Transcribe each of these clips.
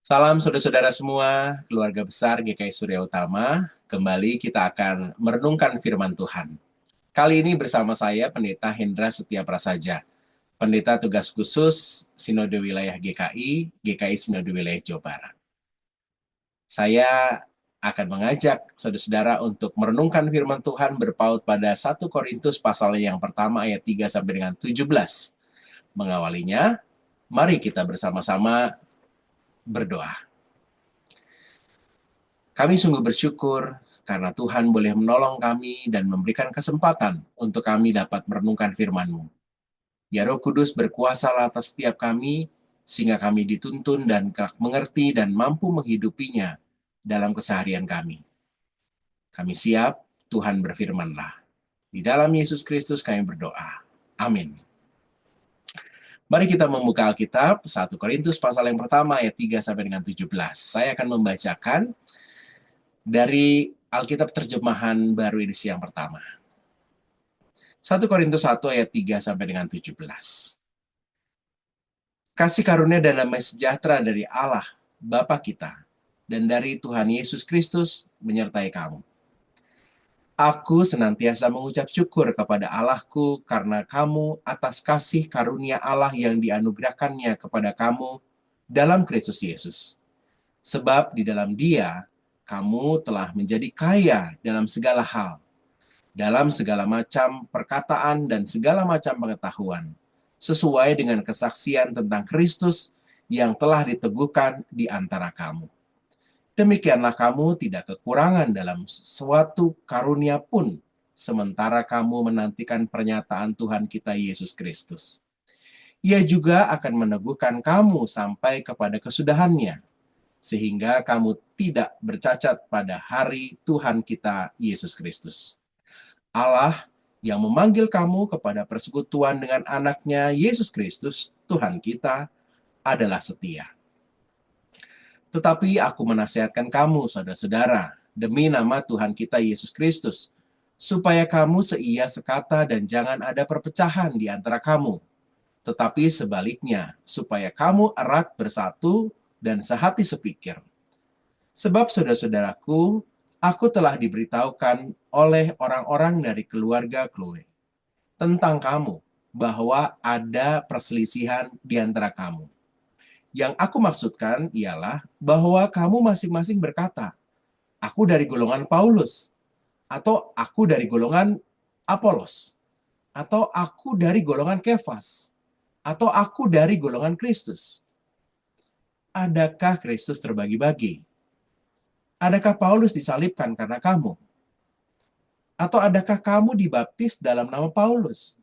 Salam saudara-saudara semua, keluarga besar GKI Surya Utama. Kembali kita akan merenungkan firman Tuhan. Kali ini bersama saya, Pendeta Hendra Setia Prasaja, Pendeta Tugas Khusus Sinode Wilayah GKI Sinode Wilayah Jawa Barat. Saya akan mengajak saudara-saudara untuk merenungkan firman Tuhan berpaut pada 1 Korintus pasal yang pertama ayat 3 sampai dengan 17. Mengawalinya, mari kita bersama-sama berdoa. Kami sungguh bersyukur karena Tuhan boleh menolong kami dan memberikan kesempatan untuk kami dapat merenungkan firman-Mu. Ya Roh Kudus berkuasa atas setiap kami, sehingga kami dituntun dan mengerti dan mampu menghidupinya dalam keseharian kami. Kami siap, Tuhan berfirman-Lah. Di dalam Yesus Kristus kami berdoa. Amin. Mari kita membuka Alkitab, 1 Korintus pasal yang pertama ayat 3 sampai dengan 17. Saya akan membacakan dari Alkitab terjemahan baru edisi yang pertama. 1 Korintus 1 ayat 3 sampai dengan 17. Kasih karunia dan damai sejahtera dari Allah Bapa kita dan dari Tuhan Yesus Kristus menyertai kamu. Aku senantiasa mengucap syukur kepada Allahku karena kamu atas kasih karunia Allah yang dianugerahkannya kepada kamu dalam Kristus Yesus. Sebab di dalam Dia kamu telah menjadi kaya dalam segala hal, dalam segala macam perkataan dan segala macam pengetahuan, sesuai dengan kesaksian tentang Kristus yang telah diteguhkan di antara kamu. Demikianlah kamu tidak kekurangan dalam suatu karunia pun, sementara kamu menantikan pernyataan Tuhan kita Yesus Kristus. Ia juga akan meneguhkan kamu sampai kepada kesudahannya, sehingga kamu tidak bercacat pada hari Tuhan kita Yesus Kristus. Allah yang memanggil kamu kepada persekutuan dengan anaknya Yesus Kristus, Tuhan kita, adalah setia. Tetapi aku menasihatkan kamu, saudara-saudara, demi nama Tuhan kita Yesus Kristus, supaya kamu seia sekata dan jangan ada perpecahan di antara kamu. Tetapi sebaliknya, supaya kamu erat bersatu dan sehati sepikir. Sebab saudara-saudaraku, aku telah diberitahukan oleh orang-orang dari keluarga Chloe tentang kamu, bahwa ada perselisihan di antara kamu. Yang aku maksudkan ialah bahwa kamu masing-masing berkata, aku dari golongan Paulus, atau aku dari golongan Apolos, atau aku dari golongan Kefas, atau aku dari golongan Kristus. Adakah Kristus terbagi-bagi? Adakah Paulus disalibkan karena kamu? Atau adakah kamu dibaptis dalam nama Paulus?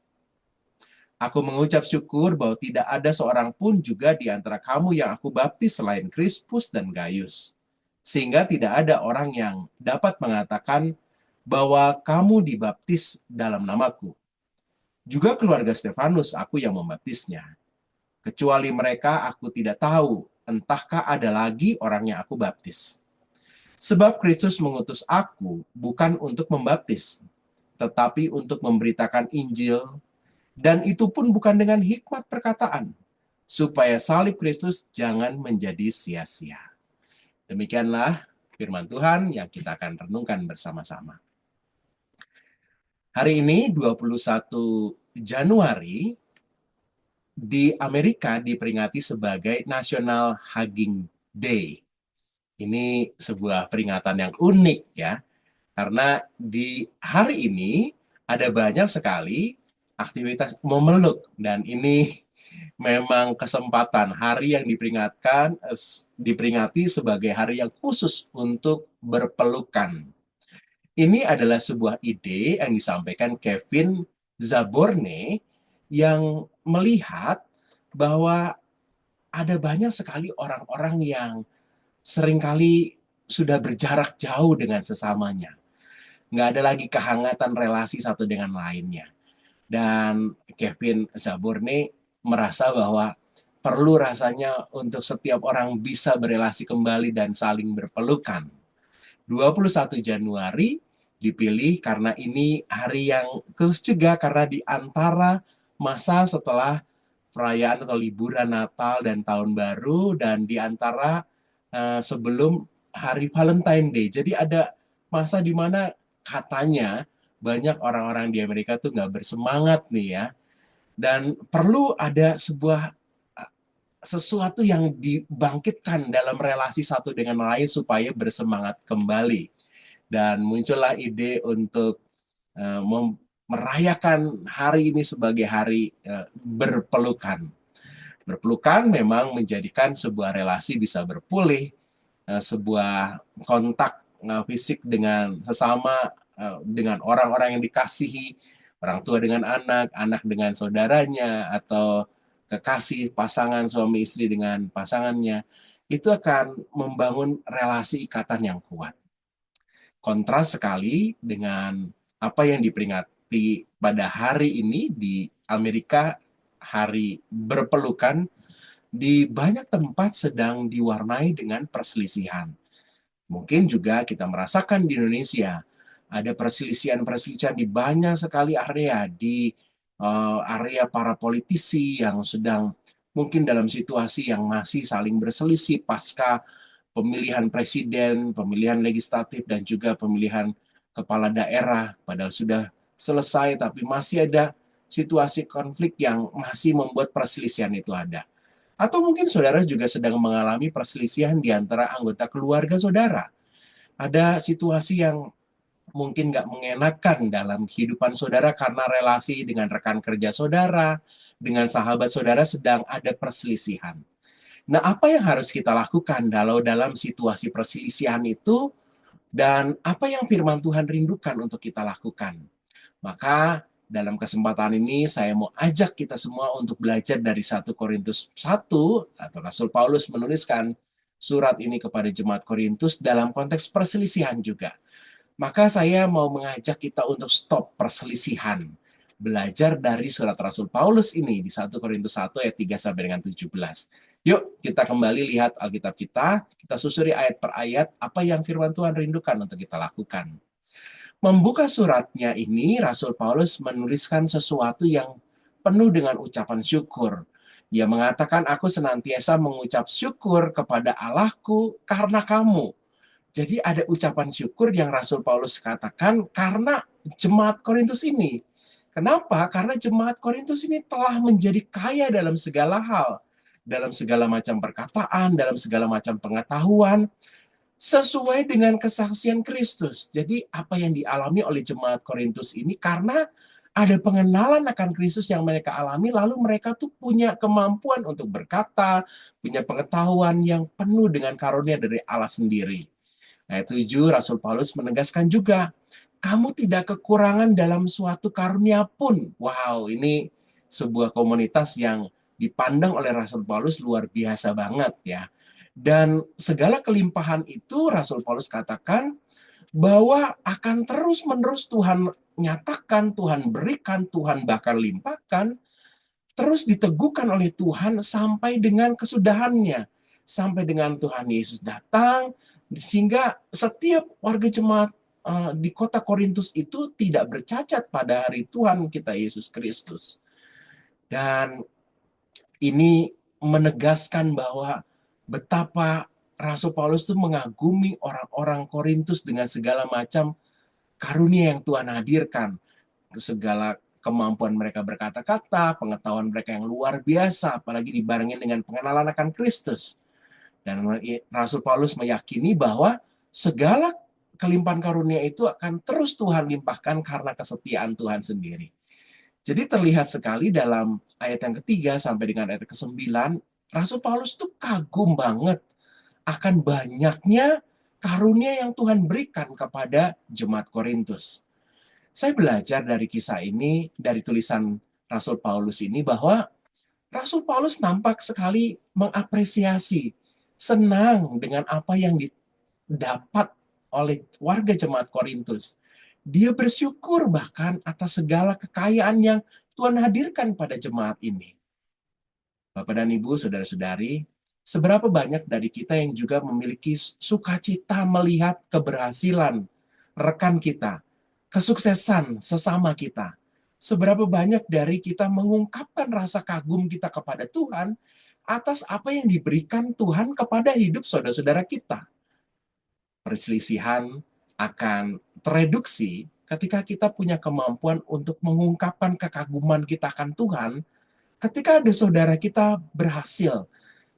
Aku mengucap syukur bahwa tidak ada seorang pun juga di antara kamu yang aku baptis selain Krispus dan Gaius. Sehingga tidak ada orang yang dapat mengatakan bahwa kamu dibaptis dalam namaku. Juga keluarga Stefanus aku yang membaptisnya. Kecuali mereka aku tidak tahu, entahkah ada lagi orang yang aku baptis. Sebab Kristus mengutus aku bukan untuk membaptis, tetapi untuk memberitakan Injil, dan itu pun bukan dengan hikmat perkataan, supaya salib Kristus jangan menjadi sia-sia. Demikianlah firman Tuhan yang kita akan renungkan bersama-sama. Hari ini 21 Januari di Amerika diperingati sebagai National Hugging Day. Ini sebuah peringatan yang unik ya, karena di hari ini ada banyak sekali aktivitas memeluk, dan ini memang kesempatan hari yang diperingati sebagai hari yang khusus untuk berpelukan. Ini adalah sebuah ide yang disampaikan Kevin Zaborne yang melihat bahwa ada banyak sekali orang-orang yang seringkali sudah berjarak jauh dengan sesamanya. Nggak ada lagi kehangatan relasi satu dengan lainnya. Dan Kevin Zaborne merasa bahwa perlu rasanya untuk setiap orang bisa berelasi kembali dan saling berpelukan. 21 Januari dipilih karena ini hari yang khusus juga, karena di antara masa setelah perayaan atau liburan Natal dan Tahun Baru, dan di antara sebelum hari Valentine Day. Jadi ada masa di mana katanya banyak orang-orang di Amerika tuh nggak bersemangat nih ya. Dan perlu ada sesuatu yang dibangkitkan dalam relasi satu dengan lain supaya bersemangat kembali. Dan muncullah ide untuk merayakan hari ini sebagai hari berpelukan. Berpelukan memang menjadikan sebuah relasi bisa berpulih, sebuah kontak fisik dengan sesama, dengan orang-orang yang dikasihi, orang tua dengan anak, anak dengan saudaranya, atau kekasih pasangan suami istri dengan pasangannya, itu akan membangun relasi ikatan yang kuat. Kontras sekali dengan apa yang diperingati pada hari ini di Amerika, hari berpelukan, di banyak tempat sedang diwarnai dengan perselisihan. Mungkin juga kita merasakan di Indonesia ada perselisihan-perselisihan di banyak sekali area, di area para politisi yang sedang mungkin dalam situasi yang masih saling berselisih pasca pemilihan presiden, pemilihan legislatif, dan juga pemilihan kepala daerah, padahal sudah selesai, tapi masih ada situasi konflik yang masih membuat perselisihan itu ada. Atau mungkin saudara juga sedang mengalami perselisihan di antara anggota keluarga saudara. Ada situasi yang mungkin nggak mengenakan dalam kehidupan saudara karena relasi dengan rekan kerja saudara, dengan sahabat saudara sedang ada perselisihan. Nah, apa yang harus kita lakukan dalam situasi perselisihan itu, dan apa yang firman Tuhan rindukan untuk kita lakukan? Maka dalam kesempatan ini saya mau ajak kita semua untuk belajar dari 1 Korintus 1, atau Rasul Paulus menuliskan surat ini kepada jemaat Korintus dalam konteks perselisihan juga. Maka saya mau mengajak kita untuk stop perselisihan. Belajar dari surat Rasul Paulus ini di 1 Korintus 1 ayat 3 sampai dengan 17. Yuk kita kembali lihat Alkitab kita susuri ayat per ayat apa yang firman Tuhan rindukan untuk kita lakukan. Membuka suratnya ini, Rasul Paulus menuliskan sesuatu yang penuh dengan ucapan syukur. Ia mengatakan, aku senantiasa mengucap syukur kepada Allahku karena kamu. Jadi ada ucapan syukur yang Rasul Paulus katakan karena jemaat Korintus ini. Kenapa? Karena jemaat Korintus ini telah menjadi kaya dalam segala hal. Dalam segala macam perkataan, dalam segala macam pengetahuan, sesuai dengan kesaksian Kristus. Jadi apa yang dialami oleh jemaat Korintus ini karena ada pengenalan akan Kristus yang mereka alami, lalu mereka tuh punya kemampuan untuk berkata, punya pengetahuan yang penuh dengan karunia dari Allah sendiri. Ayat 7, Rasul Paulus menegaskan juga, kamu tidak kekurangan dalam suatu karunia pun. Wow, ini sebuah komunitas yang dipandang oleh Rasul Paulus luar biasa banget ya. Dan segala kelimpahan itu Rasul Paulus katakan bahwa akan terus-menerus Tuhan nyatakan, Tuhan berikan, Tuhan bahkan limpahkan, terus diteguhkan oleh Tuhan sampai dengan kesudahannya. Sampai dengan Tuhan Yesus datang, sehingga setiap warga jemaat di kota Korintus itu tidak bercacat pada hari Tuhan kita Yesus Kristus. Dan ini menegaskan bahwa betapa Rasul Paulus itu mengagumi orang-orang Korintus dengan segala macam karunia yang Tuhan hadirkan. Segala kemampuan mereka berkata-kata, pengetahuan mereka yang luar biasa, apalagi dibarengin dengan pengenalan akan Kristus. Dan Rasul Paulus meyakini bahwa segala kelimpahan karunia itu akan terus Tuhan limpahkan karena kesetiaan Tuhan sendiri. Jadi terlihat sekali dalam ayat yang ketiga sampai dengan ayat ke-9, Rasul Paulus tuh kagum banget akan banyaknya karunia yang Tuhan berikan kepada jemaat Korintus. Saya belajar dari kisah ini, dari tulisan Rasul Paulus ini, bahwa Rasul Paulus nampak sekali mengapresiasi, senang dengan apa yang didapat oleh warga jemaat Korintus. Dia bersyukur bahkan atas segala kekayaan yang Tuhan hadirkan pada jemaat ini. Bapak dan Ibu, saudara-saudari, seberapa banyak dari kita yang juga memiliki sukacita melihat keberhasilan rekan kita, kesuksesan sesama kita. Seberapa banyak dari kita mengungkapkan rasa kagum kita kepada Tuhan atas apa yang diberikan Tuhan kepada hidup saudara-saudara kita. Perselisihan akan tereduksi ketika kita punya kemampuan untuk mengungkapkan kekaguman kita akan Tuhan, ketika ada saudara kita berhasil,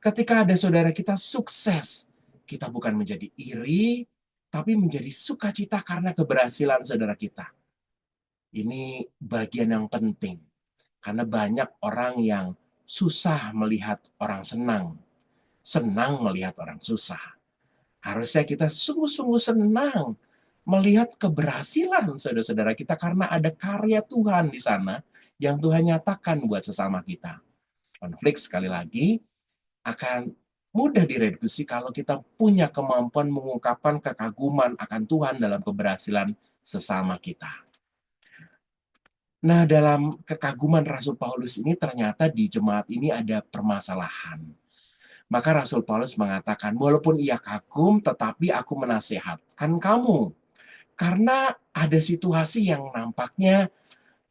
ketika ada saudara kita sukses, kita bukan menjadi iri, tapi menjadi sukacita karena keberhasilan saudara kita. Ini bagian yang penting, karena banyak orang yang susah melihat orang senang, senang melihat orang susah. Harusnya kita sungguh-sungguh senang melihat keberhasilan saudara-saudara kita karena ada karya Tuhan di sana yang Tuhan nyatakan buat sesama kita. Konflik sekali lagi akan mudah direduksi kalau kita punya kemampuan mengungkapkan kekaguman akan Tuhan dalam keberhasilan sesama kita. Nah, dalam kekaguman Rasul Paulus ini ternyata di jemaat ini ada permasalahan. Maka Rasul Paulus mengatakan, walaupun ia kagum, tetapi aku menasehatkan kamu. Karena ada situasi yang nampaknya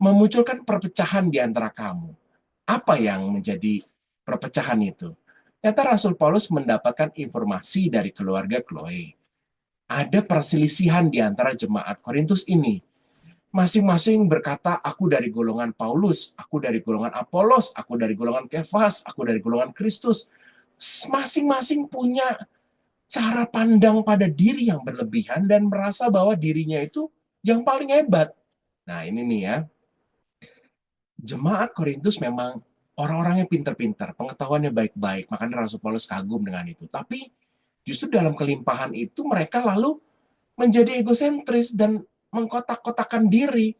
memunculkan perpecahan di antara kamu. Apa yang menjadi perpecahan itu? Ternyata Rasul Paulus mendapatkan informasi dari keluarga Chloe. Ada perselisihan di antara jemaat Korintus ini. Masing-masing berkata, aku dari golongan Paulus, aku dari golongan Apolos, aku dari golongan Kefas, aku dari golongan Kristus. Masing-masing punya cara pandang pada diri yang berlebihan dan merasa bahwa dirinya itu yang paling hebat. Nah, ini nih ya. Jemaat Korintus memang orang-orangnya pintar-pintar, pengetahuannya baik-baik, makanya Rasul Paulus kagum dengan itu. Tapi justru dalam kelimpahan itu mereka lalu menjadi egosentris dan mengkotak-kotakan diri,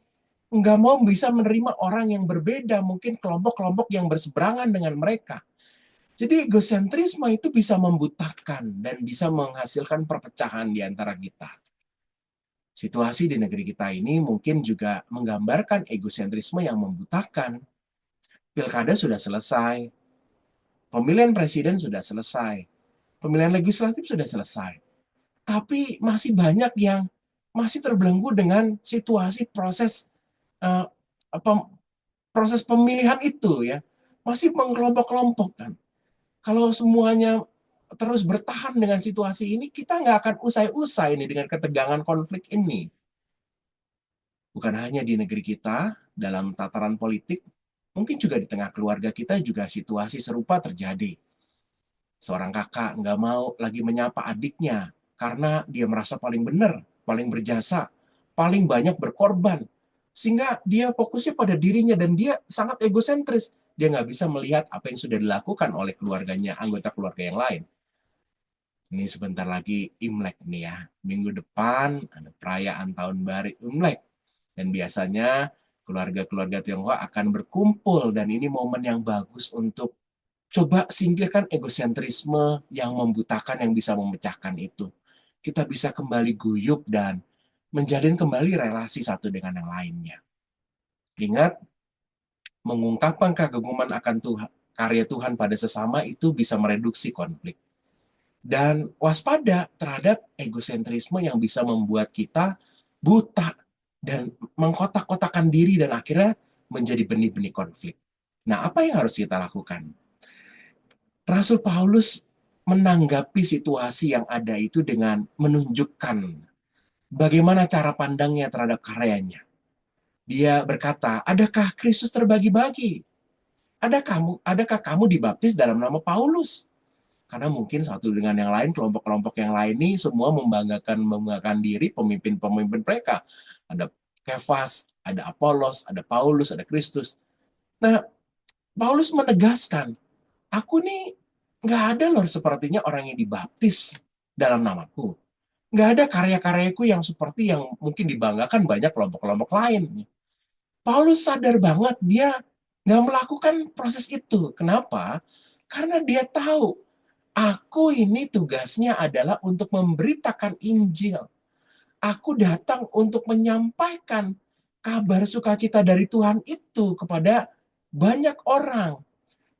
nggak mau bisa menerima orang yang berbeda, mungkin kelompok-kelompok yang berseberangan dengan mereka. Jadi egosentrisme itu bisa membutakan dan bisa menghasilkan perpecahan di antara kita. Situasi di negeri kita ini mungkin juga menggambarkan egosentrisme yang membutakan. Pilkada sudah selesai, pemilihan presiden sudah selesai, pemilihan legislatif sudah selesai. Tapi masih banyak yang masih terbelenggu dengan situasi proses uh, proses pemilihan itu ya, masih mengkelompok-kelompokkan. Kalau semuanya terus bertahan dengan situasi ini, kita nggak akan usai-usai nih dengan ketegangan konflik ini. Bukan hanya di negeri kita, dalam tataran politik, mungkin juga di tengah keluarga kita juga situasi serupa terjadi. Seorang kakak nggak mau lagi menyapa adiknya karena dia merasa paling benar, paling berjasa, paling banyak berkorban. Sehingga dia fokusnya pada dirinya dan dia sangat egosentris. Dia nggak bisa melihat apa yang sudah dilakukan oleh keluarganya, anggota keluarga yang lain. Ini sebentar lagi Imlek nih ya. Minggu depan ada perayaan tahun baru Imlek. Dan biasanya keluarga-keluarga Tionghoa akan berkumpul dan ini momen yang bagus untuk coba singkirkan egosentrisme yang membutakan yang bisa memecahkan itu. Kita bisa kembali guyup dan menjalin kembali relasi satu dengan yang lainnya. Ingat, mengungkapkan kekaguman akan Tuhan, karya Tuhan pada sesama itu bisa mereduksi konflik. Dan waspada terhadap egosentrisme yang bisa membuat kita buta dan mengkotak-kotakan diri dan akhirnya menjadi benih-benih konflik. Nah, apa yang harus kita lakukan? Rasul Paulus menanggapi situasi yang ada itu dengan menunjukkan bagaimana cara pandangnya terhadap karyanya. Dia berkata, adakah Kristus terbagi-bagi? Adakah kamu dibaptis dalam nama Paulus? Karena mungkin satu dengan yang lain, kelompok-kelompok yang lain ini semua membanggakan diri pemimpin-pemimpin mereka. Ada Kefas, ada Apolos, ada Paulus, ada Kristus. Nah, Paulus menegaskan, aku nih nggak ada loh sepertinya orang yang dibaptis dalam namaku. Nggak ada karya-karyaku yang seperti yang mungkin dibanggakan banyak kelompok-kelompok lain. Paulus sadar banget dia nggak melakukan proses itu. Kenapa? Karena dia tahu aku ini tugasnya adalah untuk memberitakan Injil. Aku datang untuk menyampaikan kabar sukacita dari Tuhan itu kepada banyak orang.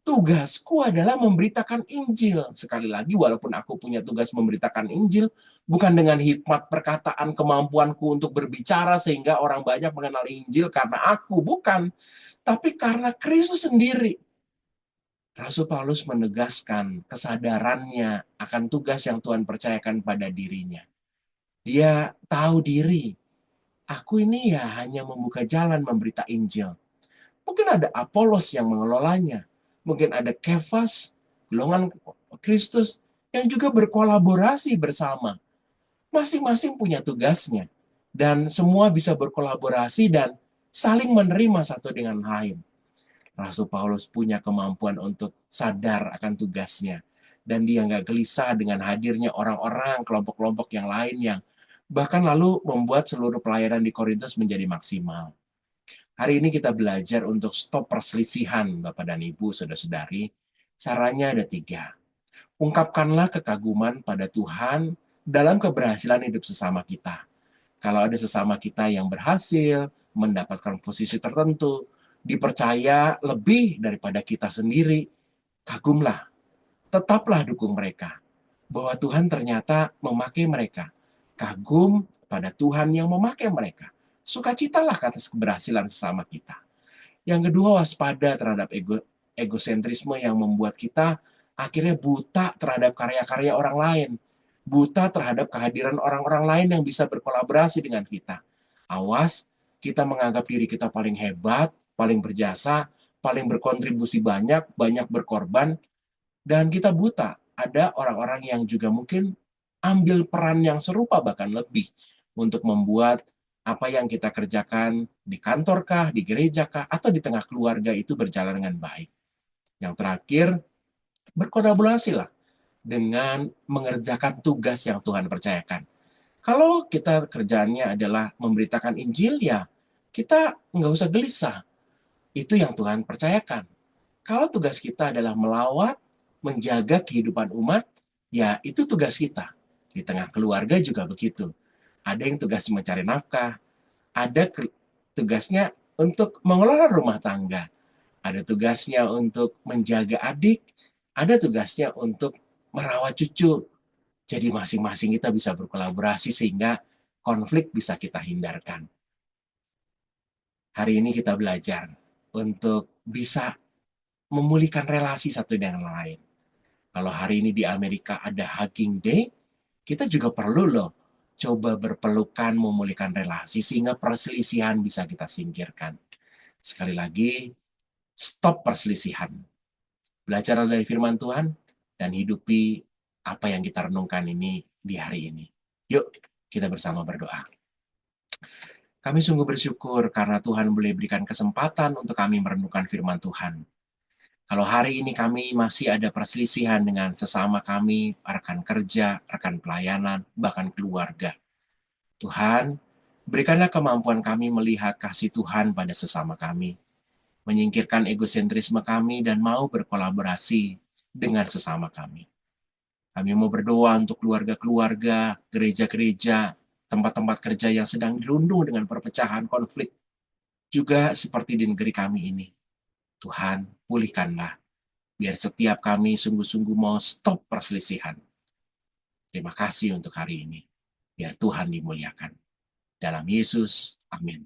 Tugasku adalah memberitakan Injil. Sekali lagi, walaupun aku punya tugas memberitakan Injil, bukan dengan hikmat perkataan kemampuanku untuk berbicara sehingga orang banyak mengenal Injil karena aku, bukan. Tapi karena Kristus sendiri. Rasul Paulus menegaskan kesadarannya akan tugas yang Tuhan percayakan pada dirinya. Dia tahu diri, aku ini ya hanya membuka jalan memberita Injil. Mungkin ada Apolos yang mengelolanya, mungkin ada Kefas, golongan Kristus, yang juga berkolaborasi bersama. Masing-masing punya tugasnya, dan semua bisa berkolaborasi dan saling menerima satu dengan lain. Rasul Paulus punya kemampuan untuk sadar akan tugasnya. Dan dia nggak gelisah dengan hadirnya orang-orang, kelompok-kelompok yang lain yang bahkan lalu membuat seluruh pelayanan di Korintus menjadi maksimal. Hari ini kita belajar untuk stop perselisihan, Bapak dan Ibu, saudara-saudari. Caranya ada 3. Ungkapkanlah kekaguman pada Tuhan dalam keberhasilan hidup sesama kita. Kalau ada sesama kita yang berhasil, mendapatkan posisi tertentu, dipercaya lebih daripada kita sendiri, kagumlah. Tetaplah dukung mereka. Bahwa Tuhan ternyata memakai mereka. Kagum pada Tuhan yang memakai mereka. Sukacitalah atas keberhasilan sesama kita. Yang kedua, waspada terhadap egosentrisme yang membuat kita akhirnya buta terhadap karya-karya orang lain. Buta terhadap kehadiran orang-orang lain yang bisa berkolaborasi dengan kita. Awas, kita menganggap diri kita paling hebat, paling berjasa, paling berkontribusi banyak, banyak berkorban, dan kita buta. Ada orang-orang yang juga mungkin ambil peran yang serupa bahkan lebih untuk membuat apa yang kita kerjakan di kantor kah, di gereja kah, atau di tengah keluarga itu berjalan dengan baik. Yang terakhir, berkolaborasilah dengan mengerjakan tugas yang Tuhan percayakan. Kalau kita kerjaannya adalah memberitakan Injil, ya kita nggak usah gelisah. Itu yang Tuhan percayakan. Kalau tugas kita adalah melawat, menjaga kehidupan umat, ya itu tugas kita. Di tengah keluarga juga begitu. Ada yang tugas mencari nafkah, ada tugasnya untuk mengelola rumah tangga, ada tugasnya untuk menjaga adik, ada tugasnya untuk merawat cucu. Jadi masing-masing kita bisa berkolaborasi sehingga konflik bisa kita hindarkan. Hari ini kita belajar untuk bisa memulihkan relasi satu dengan lain. Kalau hari ini di Amerika ada Hugging Day, kita juga perlu loh coba berpelukan memulihkan relasi sehingga perselisihan bisa kita singkirkan. Sekali lagi, stop perselisihan. Belajar dari firman Tuhan dan hidupi apa yang kita renungkan ini di hari ini. Yuk, kita bersama berdoa. Kami sungguh bersyukur karena Tuhan boleh berikan kesempatan untuk kami merenungkan firman Tuhan. Kalau hari ini kami masih ada perselisihan dengan sesama kami, rekan kerja, rekan pelayanan, bahkan keluarga. Tuhan, berikanlah kemampuan kami melihat kasih Tuhan pada sesama kami, menyingkirkan egosentrisme kami dan mau berkolaborasi dengan sesama kami. Kami mau berdoa untuk keluarga-keluarga, gereja-gereja, tempat-tempat kerja yang sedang dirundung dengan perpecahan konflik, juga seperti di negeri kami ini. Tuhan, pulihkanlah, biar setiap kami sungguh-sungguh mau stop perselisihan. Terima kasih untuk hari ini. Biar Tuhan dimuliakan. Dalam Yesus, amin.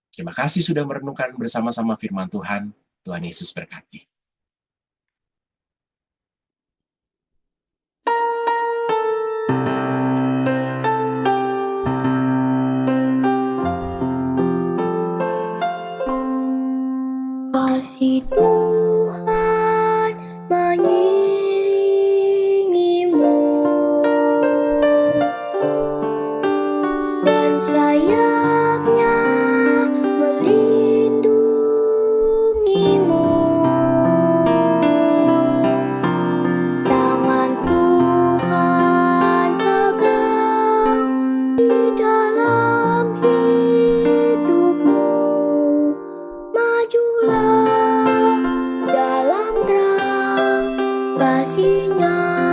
Terima kasih sudah merenungkan bersama-sama firman Tuhan. Tuhan Yesus berkati. Kasih Tuhan mengiringimu dan sayapnya melindungimu. Tangan Tuhan pegang di dalam hidupmu. Majulah dalam terang kasih-Nya.